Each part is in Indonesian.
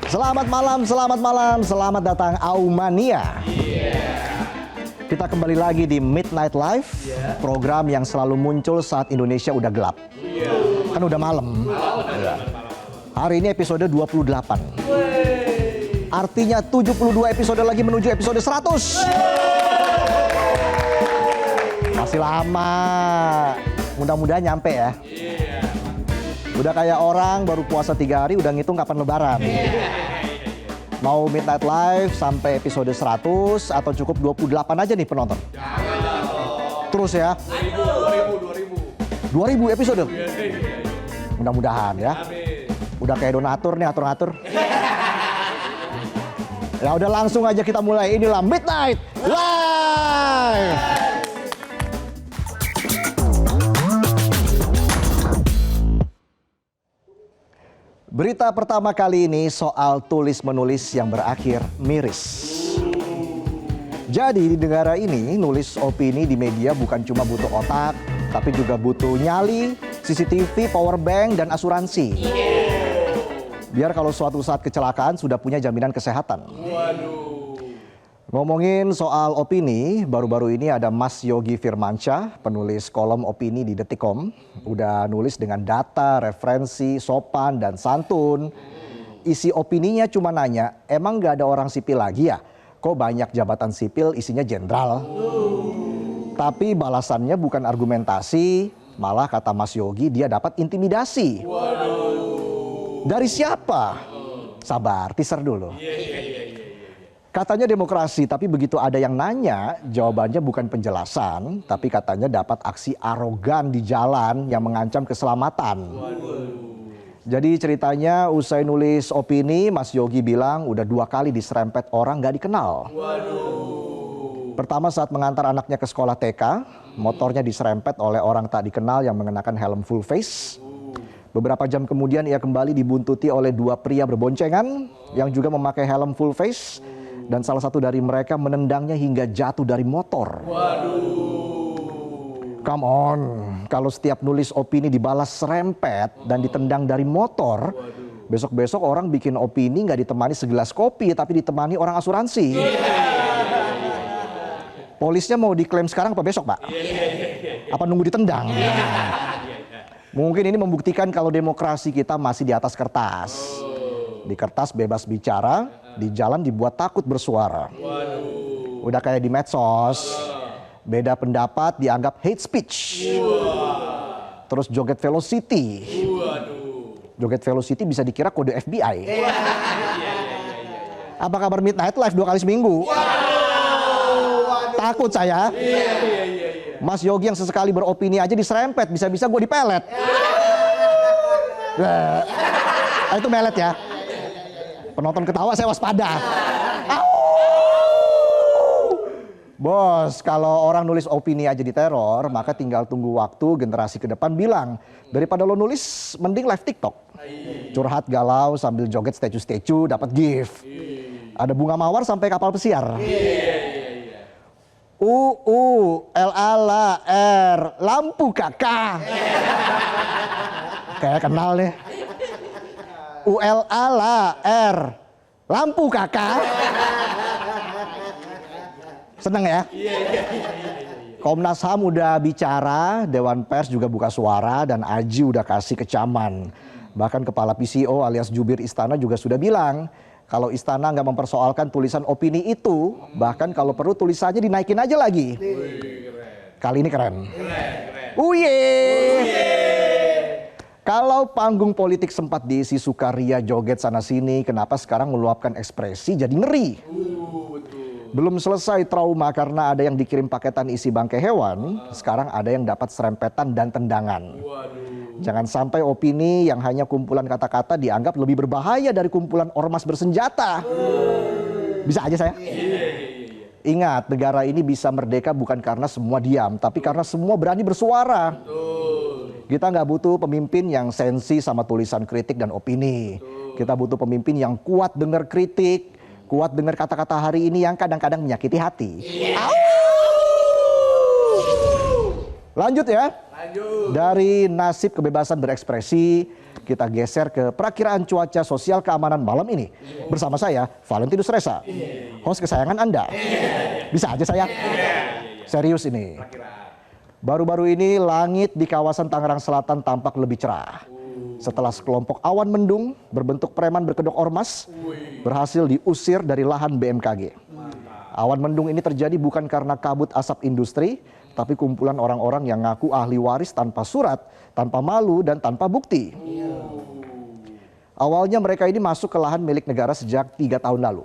Selamat malam, selamat datang Aumania. Kita kembali lagi di Midnight Live, program yang selalu muncul saat Indonesia udah gelap. Kan udah malam. Hari ini episode 28. Artinya 72 episode lagi menuju episode 100. Masih lama. Mudah-mudahan nyampe ya. Udah kayak orang baru puasa 3 hari udah ngitung kapan lebaran. Mau Midnight Live sampai episode 100 atau cukup 28 aja nih penonton? Terus ya? 2000 episode? Mudah-mudahan ya. Udah kayak donatur nih, atur-atur. Ya udah langsung aja kita mulai. Inilah Midnight Live. Berita pertama kali ini soal tulis-menulis yang berakhir miris. Jadi di negara ini nulis opini di media bukan cuma butuh otak, tapi juga butuh nyali, CCTV, power bank, dan asuransi. Biar kalau suatu saat kecelakaan sudah punya jaminan kesehatan. Ngomongin soal opini, baru-baru ini ada Mas Yogi Firmansyah, penulis kolom opini di Detikcom. Udah nulis dengan data, referensi, sopan, dan santun. Isi opininya cuma nanya, emang gak ada orang sipil lagi ya? Kok banyak jabatan sipil isinya jenderal? Tapi balasannya bukan argumentasi, malah kata Mas Yogi dia dapat intimidasi. Dari siapa? Sabar, teaser dulu. Katanya demokrasi, tapi begitu ada yang nanya, jawabannya bukan penjelasan, tapi katanya dapat aksi arogan di jalan yang mengancam keselamatan. Jadi ceritanya usai nulis opini, Mas Yogi bilang udah 2 kali diserempet orang gak dikenal. Pertama saat mengantar anaknya ke sekolah TK, motornya diserempet oleh orang tak dikenal yang mengenakan helm full face. Beberapa jam kemudian ia kembali dibuntuti oleh 2 pria berboncengan yang juga memakai helm full face. Dan salah satu dari mereka menendangnya hingga jatuh dari motor. Come on, kalau setiap nulis opini dibalas serempet dan ditendang dari motor, besok-besok orang bikin opini nggak ditemani segelas kopi, tapi ditemani orang asuransi. Polisnya mau diklaim sekarang apa besok, Pak? Apa nunggu ditendang? Mungkin ini membuktikan kalau demokrasi kita masih di atas kertas. Di kertas bebas bicara, di jalan dibuat takut bersuara. Udah kayak di medsos, beda pendapat dianggap hate speech. Terus joget velocity. Joget velocity bisa dikira kode FBI. Apa kabar Midnight Live 2 kali seminggu? Takut saya. Mas Yogi yang sesekali beropini aja diserempet, bisa-bisa gue dipelet. Itu melet ya. Penonton ketawa saya waspada. Bos, kalau orang nulis opini aja diteror, maka tinggal tunggu waktu generasi ke depan bilang, daripada lo nulis, mending live TikTok. Curhat galau sambil joget statue-statue dapat gift. Ada bunga mawar sampai kapal pesiar. LALR, lampu kakak. Kayak kenal deh. ULALR, lampu kakak. Seneng ya? Komnas HAM udah bicara, Dewan Pers juga buka suara, dan Aji udah kasih kecaman. Bahkan Kepala PCO alias Jubir Istana juga sudah bilang, kalau Istana nggak mempersoalkan tulisan opini itu, bahkan kalau perlu tulisannya dinaikin aja lagi. Kali ini keren. Kalau panggung politik sempat diisi sukaria joget sana-sini, kenapa sekarang meluapkan ekspresi jadi ngeri? Belum selesai trauma karena ada yang dikirim paketan isi bangkai hewan, sekarang ada yang dapat serempetan dan tendangan. Jangan sampai opini yang hanya kumpulan kata-kata dianggap lebih berbahaya dari kumpulan ormas bersenjata. Bisa aja saya? Ingat, negara ini bisa merdeka bukan karena semua diam, tapi karena semua berani bersuara. Kita nggak butuh pemimpin yang sensi sama tulisan kritik dan opini. Kita butuh pemimpin yang kuat dengar kritik, kuat dengar kata-kata hari ini yang kadang-kadang menyakiti hati. Lanjut ya. Dari nasib kebebasan berekspresi, kita geser ke perakiraan cuaca sosial keamanan malam ini. Bersama saya, Valentinus Reza, host kesayangan Anda. Bisa aja saya. Serius ini. Baru-baru ini langit di kawasan Tangerang Selatan tampak lebih cerah. Setelah sekelompok awan mendung berbentuk preman berkedok ormas berhasil diusir dari lahan BMKG. Awan mendung ini terjadi bukan karena kabut asap industri, tapi kumpulan orang-orang yang ngaku ahli waris tanpa surat, tanpa malu, dan tanpa bukti. Awalnya mereka ini masuk ke lahan milik negara sejak 3 tahun lalu.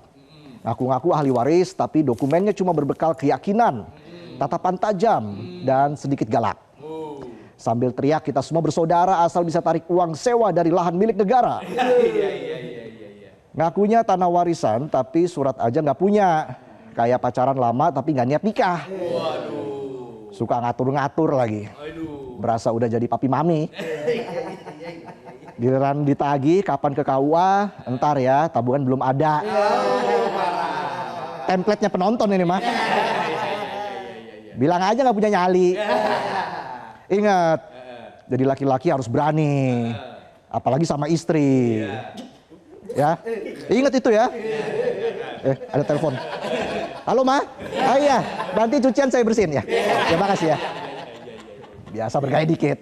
Ngaku-ngaku ahli waris, tapi dokumennya cuma berbekal keyakinan, tatapan tajam, dan sedikit galak. Sambil teriak kita semua bersaudara asal bisa tarik uang sewa dari lahan milik negara. Ngakunya tanah warisan, tapi surat aja nggak punya. Kayak pacaran lama tapi nggak niat nikah. Suka ngatur-ngatur lagi. Berasa udah jadi papi mami. Giliran ditagi kapan ke KUA, entar ya, tabungan belum ada. Template-nya penonton ini mah. Bilang aja nggak punya nyali. Ingat, jadi laki-laki harus berani. Apalagi sama istri. Ya, ingat itu ya. Ada telepon. Halo Ma, oh iya, nanti cucian saya bersihin ya. Terima kasih ya. Biasa bergaya dikit.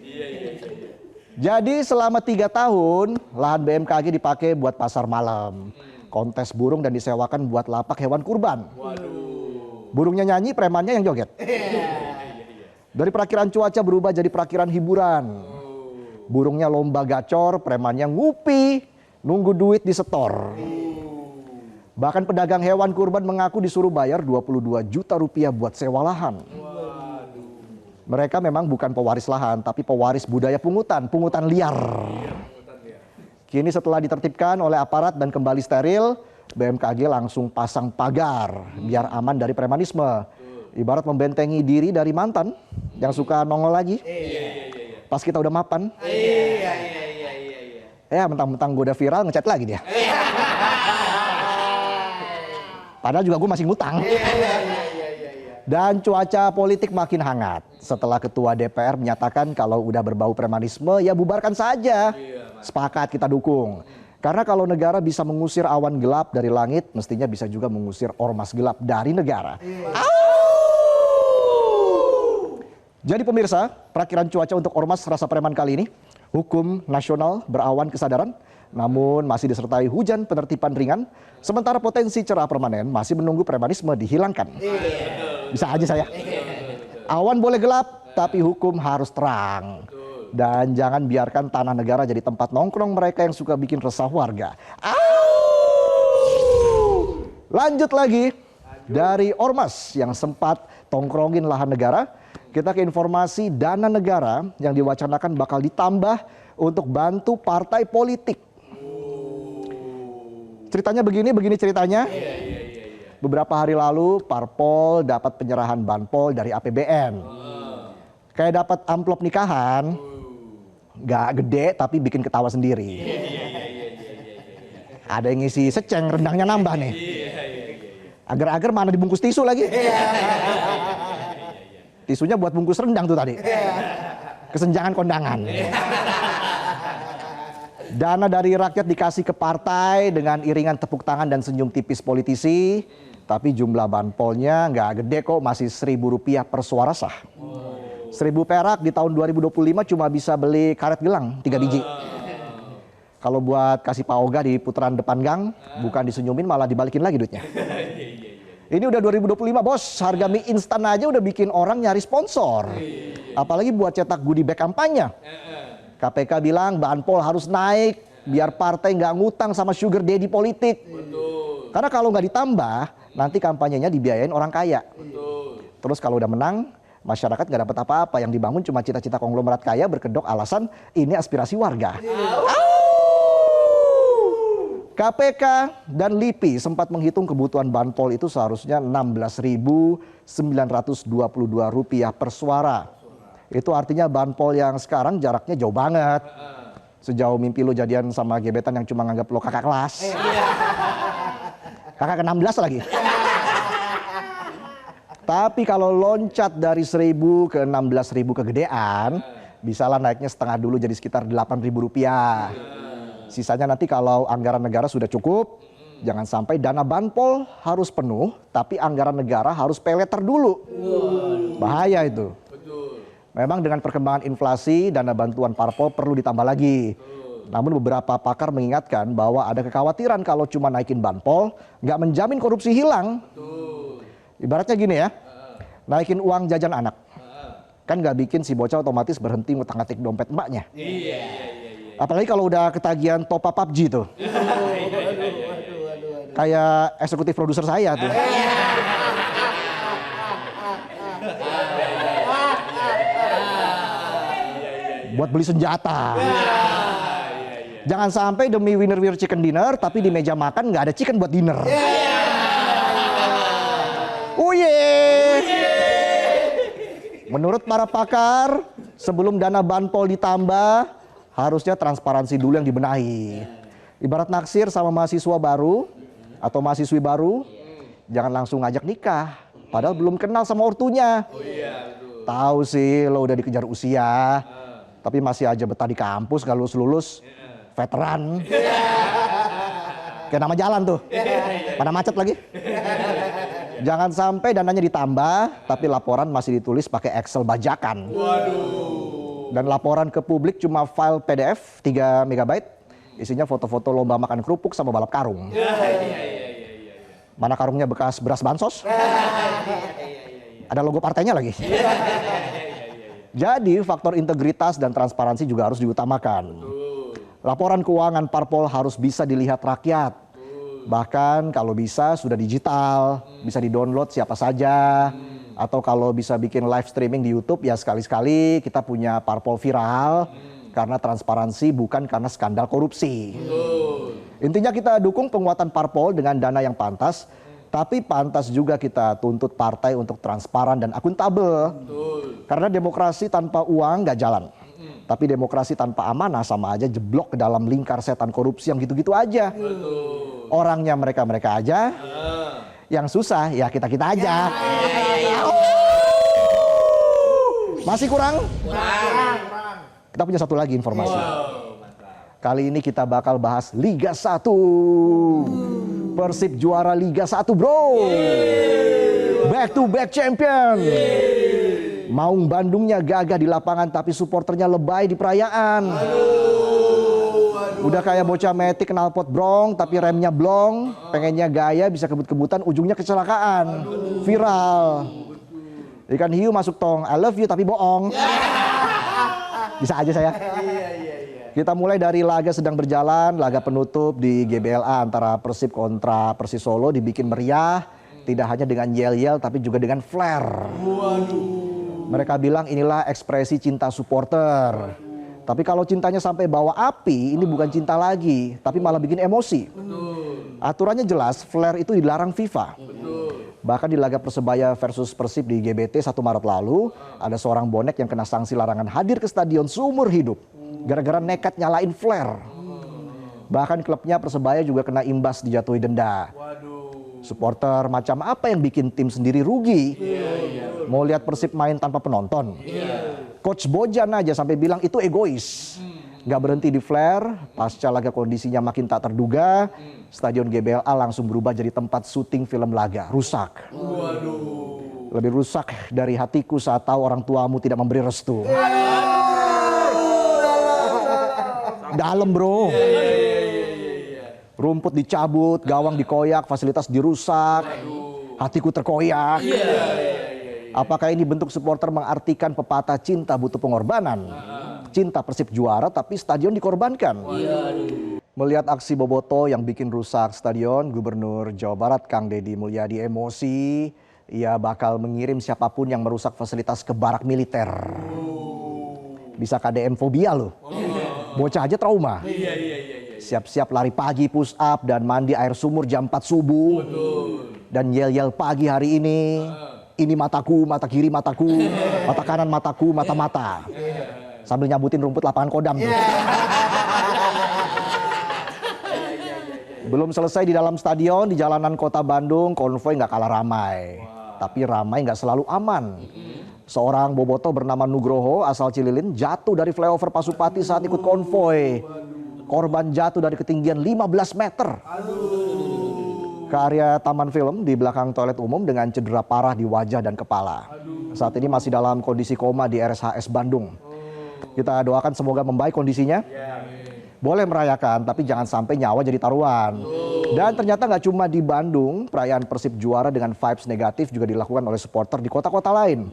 Jadi selama 3 tahun, lahan BMKG dipakai buat pasar malam, kontes burung dan disewakan buat lapak hewan kurban. Burungnya nyanyi, premannya yang joget. Dari perakiraan cuaca berubah jadi perakiraan hiburan. Burungnya lomba gacor, premannya ngupi, nunggu duit di setor. Bahkan pedagang hewan kurban mengaku disuruh bayar 22 juta rupiah buat sewa lahan. Mereka memang bukan pewaris lahan, tapi pewaris budaya pungutan liar. Kini setelah ditertibkan oleh aparat dan kembali steril, BMKG langsung pasang pagar biar aman dari premanisme. Ibarat membentengi diri dari mantan yang suka nongol lagi. Pas kita udah mapan. Ya mentang-mentang gue udah viral ngechat lagi dia. Padahal juga gue masih ngutang. Dan cuaca politik makin hangat setelah ketua DPR menyatakan kalau udah berbau premanisme ya bubarkan saja. Sepakat kita dukung. Karena kalau negara bisa mengusir awan gelap dari langit, mestinya bisa juga mengusir ormas gelap dari negara. Jadi pemirsa, perakiraan cuaca untuk ormas rasa preman kali ini, hukum nasional berawan kesadaran, namun masih disertai hujan penertiban ringan, sementara potensi cerah permanen masih menunggu premanisme dihilangkan. Bisa aja saya. Awan boleh gelap, tapi hukum harus terang. Dan jangan biarkan tanah negara jadi tempat nongkrong mereka yang suka bikin resah warga. Lanjut lagi, dari ormas yang sempat tongkrongin lahan negara, kita ke informasi dana negara yang diwacanakan bakal ditambah untuk bantu partai politik. Ceritanya begini ceritanya. Beberapa hari lalu parpol dapat penyerahan banpol dari APBN. Kayak dapat amplop nikahan, gak gede tapi bikin ketawa sendiri. Ada yang ngisi seceng, rendangnya nambah nih. Agar-agar mana dibungkus tisu lagi. Tisunya buat bungkus rendang tuh tadi. Kesenjangan kondangan. Dana dari rakyat dikasih ke partai dengan iringan tepuk tangan dan senyum tipis politisi. Tapi jumlah banpolnya nggak gede kok, masih Rp1.000 per suara sah. 1.000 perak di tahun 2025 cuma bisa beli karet gelang 3 biji. Kalau buat kasih Pak Oga di putaran depan gang, bukan disenyumin malah dibalikin lagi duitnya. Ini udah 2025 bos, harga mie instan aja udah bikin orang nyari sponsor. Apalagi buat cetak goodie bag kampanye. KPK bilang banpol harus naik biar partai nggak ngutang sama sugar daddy politik. Karena kalau nggak ditambah, nanti kampanyenya dibiayain orang kaya. Terus kalau udah menang, masyarakat nggak dapat apa-apa. Yang dibangun cuma cita-cita konglomerat kaya berkedok alasan ini aspirasi warga. KPK dan LIPI sempat menghitung kebutuhan banpol itu seharusnya Rp16.922 per suara. Itu artinya banpol yang sekarang jaraknya jauh banget. Sejauh mimpi lo jadian sama gebetan yang cuma nganggap lo kakak kelas. Kakak ke-16 lagi. Tapi kalau loncat dari 1.000 ke 16.000 kegedean, bisalah naiknya setengah dulu jadi sekitar Rp8.000. Sisanya nanti kalau anggaran negara sudah cukup, jangan sampai dana banpol harus penuh, tapi anggaran negara harus pay letter dulu. Bahaya itu. Memang dengan perkembangan inflasi, dana bantuan parpol perlu ditambah lagi. Namun beberapa pakar mengingatkan bahwa ada kekhawatiran kalau cuma naikin banpol, nggak menjamin korupsi hilang. Ibaratnya gini ya, naikin uang jajan anak. Kan nggak bikin si bocah otomatis berhenti ngutang-ngatik dompet mbaknya. Apalagi kalau udah ketagihan top up PUBG tuh. Kayak eksekutif produser saya tuh. Buat beli senjata. Jangan sampai demi winner chicken dinner, tapi di meja makan nggak ada chicken buat dinner. Menurut para pakar, sebelum dana banpol ditambah, harusnya transparansi dulu yang dibenahi. Ibarat naksir sama mahasiswa baru atau mahasiswi baru, jangan langsung ngajak nikah, padahal belum kenal sama ortunya. Tahu sih lo udah dikejar usia, tapi masih aja betah di kampus, gak lulus-lulus, veteran. Kayak nama jalan tuh, pada macet lagi. Jangan sampai dananya ditambah, tapi laporan masih ditulis pakai Excel bajakan. Dan laporan ke publik cuma file PDF 3 MB, isinya foto-foto lomba makan kerupuk sama balap karung. Mana karungnya bekas beras bansos? Ada logo partainya lagi. Jadi faktor integritas dan transparansi juga harus diutamakan. Laporan keuangan parpol harus bisa dilihat rakyat. Bahkan kalau bisa sudah digital, bisa di-download siapa saja. Atau kalau bisa bikin live streaming di YouTube, ya sekali-sekali kita punya parpol viral. Karena transparansi bukan karena skandal korupsi. Intinya kita dukung penguatan parpol dengan dana yang pantas. Tapi pantas juga kita tuntut partai untuk transparan dan akuntabel. Karena demokrasi tanpa uang gak jalan. Tapi demokrasi tanpa amanah sama aja jeblok ke dalam lingkar setan korupsi yang gitu-gitu aja. Orangnya mereka-mereka aja. Yang susah ya kita-kita aja. Masih kurang? Kita punya satu lagi informasi. Kali ini kita bakal bahas Liga 1. Persib juara Liga 1 bro. Back to back champion. Maung Bandungnya gagah di lapangan tapi supporternya lebay di perayaan. Udah kayak bocah metik knalpot brong tapi remnya blong. Pengennya gaya bisa kebut-kebutan ujungnya kecelakaan. Viral. Ikan hiu masuk tong I love you tapi bohong. Bisa aja saya. Kita mulai dari laga sedang berjalan, laga penutup di GBLA antara Persib kontra Persis Solo dibikin meriah. Tidak hanya dengan yel-yel tapi juga dengan flare. Mereka bilang inilah ekspresi cinta supporter. Tapi kalau cintanya sampai bawa api, ini bukan cinta lagi, tapi malah bikin emosi. Aturannya jelas, flare itu dilarang FIFA. Bahkan di laga Persebaya versus Persib di GBT 1 Maret lalu, ada seorang bonek yang kena sanksi larangan hadir ke stadion seumur hidup. Gara-gara nekat nyalain flare. Bahkan klubnya Persebaya juga kena imbas dijatuhi denda. Supporter macam apa yang bikin tim sendiri rugi? Mau lihat Persib main tanpa penonton? Coach Bojan aja sampai bilang itu egois. Gak berhenti di flare, pasca laga kondisinya makin tak terduga, stadion GBLA langsung berubah jadi tempat syuting film laga. Rusak. Lebih rusak dari hatiku saat tahu orang tuamu tidak memberi restu. Dalam bro. Rumput dicabut, gawang dikoyak, fasilitas dirusak. Hatiku terkoyak. Apakah ini bentuk supporter mengartikan pepatah cinta butuh pengorbanan? Cinta Persib juara tapi stadion dikorbankan. Melihat aksi Boboto yang bikin rusak stadion, Gubernur Jawa Barat Kang Deddy Mulyadi emosi. Ia bakal mengirim siapapun yang merusak fasilitas ke barak militer. Bisa KDM fobia loh. Bocah aja trauma. Siap-siap lari pagi push up dan mandi air sumur jam 4 subuh. Dan yel-yel pagi hari ini. Ini mataku, mata kiri mataku, mata kanan mataku, mata-mata. Sambil nyabutin rumput lapangan Kodam tuh. Belum selesai di dalam stadion, di jalanan kota Bandung, konvoy nggak kalah ramai. Tapi ramai nggak selalu aman. Seorang bobotoh bernama Nugroho asal Cililin jatuh dari flyover Pasupati saat ikut konvoy. Korban jatuh dari ketinggian 15 meter ke area taman film di belakang toilet umum dengan cedera parah di wajah dan kepala. Saat ini masih dalam kondisi koma di RSHS Bandung. Kita doakan semoga membaik kondisinya. Boleh merayakan, tapi jangan sampai nyawa jadi taruhan. Dan ternyata nggak cuma di Bandung, perayaan Persib juara dengan vibes negatif juga dilakukan oleh supporter di kota-kota lain.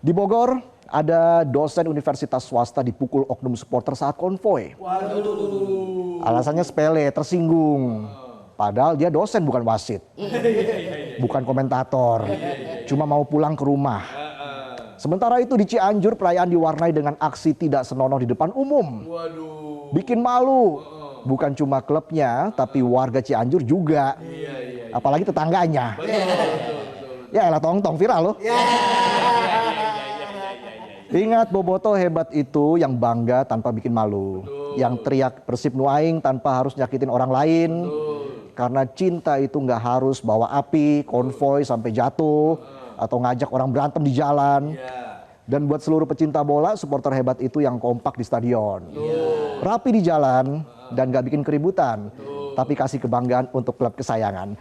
Di Bogor, ada dosen universitas swasta dipukul oknum supporter saat konvoy. Alasannya sepele, tersinggung. Padahal dia dosen bukan wasit, bukan komentator, cuma mau pulang ke rumah. Sementara itu di Cianjur perayaan diwarnai dengan aksi tidak senonoh di depan umum. Bikin malu, bukan cuma klubnya, tapi warga Cianjur juga. Apalagi tetangganya. Ya elah tong-tong viral loh. Ingat bobotoh hebat itu yang bangga tanpa bikin malu. Yang teriak Persib nu aing tanpa harus nyakitin orang lain. Karena cinta itu nggak harus bawa api, konvoy sampai jatuh, atau ngajak orang berantem di jalan. Dan buat seluruh pecinta bola, supporter hebat itu yang kompak di stadion. Rapi di jalan dan nggak bikin keributan, tapi kasih kebanggaan untuk klub kesayangan.